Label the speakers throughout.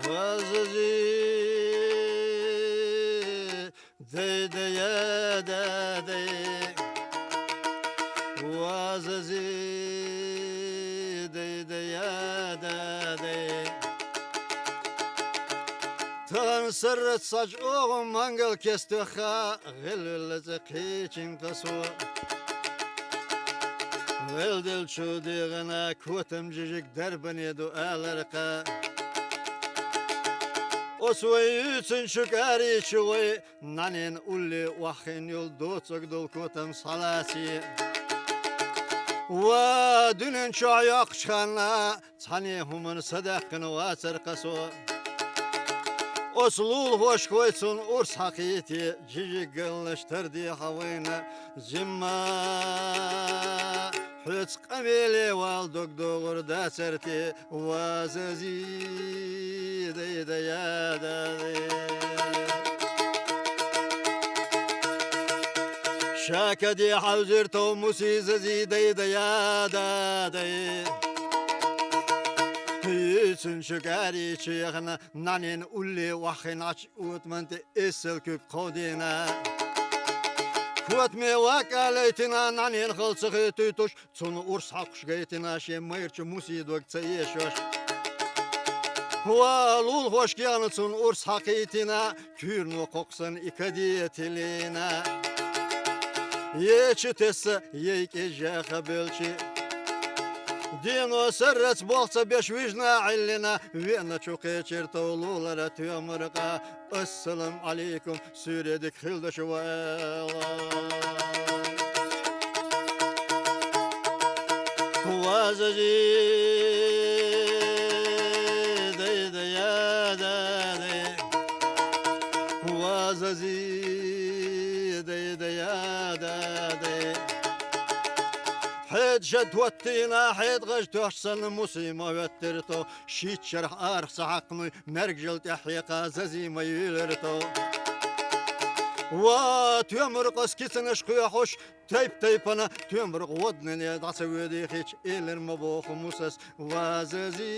Speaker 1: Vazizi dey dey dey dey Vazizi dey dey dey dey Tan sırrıt saç oğum mangal kesti ha Gılılızı kıçın kasu Veldil çuduğuna kutum cicik derbini dualarka Osvay üçün şükari çuğay Nanin ulli vahin yol doçuk dol kutum salasi Va dünün çayak çıkanla Çani humun sadakını vasır kasu Oslul hoş koysun urs hakiyeti Cici gılıştırdı havayna Zimma Hüç kamili val dogdogur da serti Vazizi dey dey dey Şakadi havzir to musizizi dey dey dey Yüzün şükari çiğne nanin ulli vahin aç utmanti esel küp kodina Kut me vakaleytina nanin khalsıgı tütüş Çunu urs hakşgaytina şe mayırçı musidok çayeşoş Valul hoş geyanı çun urs hakiytina Kürnü koksan ikadiyetilina Yeçi tesse yeyke jaha belçi Dino sırrıç bolsa beş vicna illina Vena çuqe çertovlulara tüyamırqa Assalamu aleykum süredik hildaşı ve Vazizi dey dey dey Vazizi dey dey dey حيد شد وتينا حيد غجت وحسن موسيما وترتو شيت شرح ارخ سحقني مرجل تحيقا ززي ما يلرتو وات يمرق اسكتن اشقيا خوش تيب انا تمرق ودنني دعسويدي خيش إلر مبوخ موسس وززي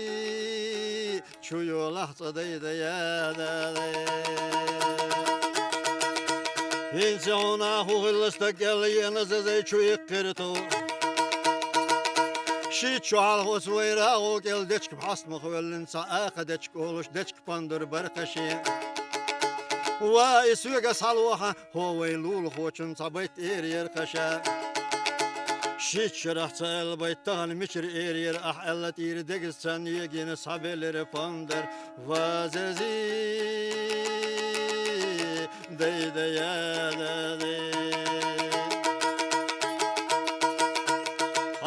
Speaker 1: شويو لحظة دي دي إنسانا هو غلستقل ينززي شوي قرتو Şit şu hal hosvayra o gel deçk hasmı hıvellin saaka deçk oluş deçk pandır barkaşı Va isvega salvaha hovay lul hoçun sabayt yer kaşa Şit şırah çayl bayttan miçir yer ah ellet iri degiz sen yegini sabeleri pandır Vazizi dey dey dey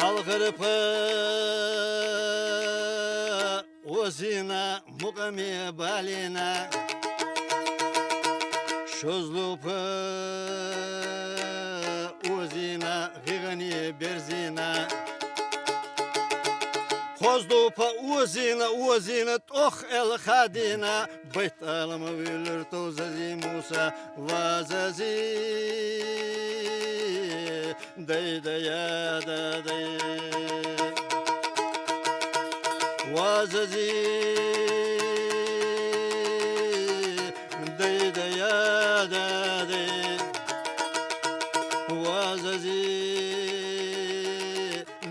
Speaker 1: Halkırpı Ozina mukami balina Şozlupı Ozina gigani berzina Kozlupa Ozina toh el khadina Bayt alama vilir tozazi Musa Vazizi dey dey dey Vazizi dey dey dey Vazizi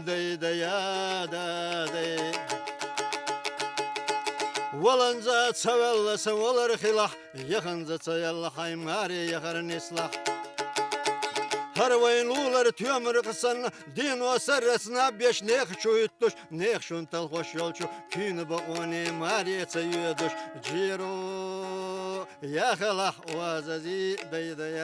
Speaker 1: dey dey dey Valanza çavella sevalar khilah Yakınza çayalla haymari yakar nislah Harvayın ular tüyamır kısan din o sarrasına beş nek çuyuttuş nek şuntal hoş yolçu künü bakoni mariyetse yüdüş ciro yakhalah vazazi dey dey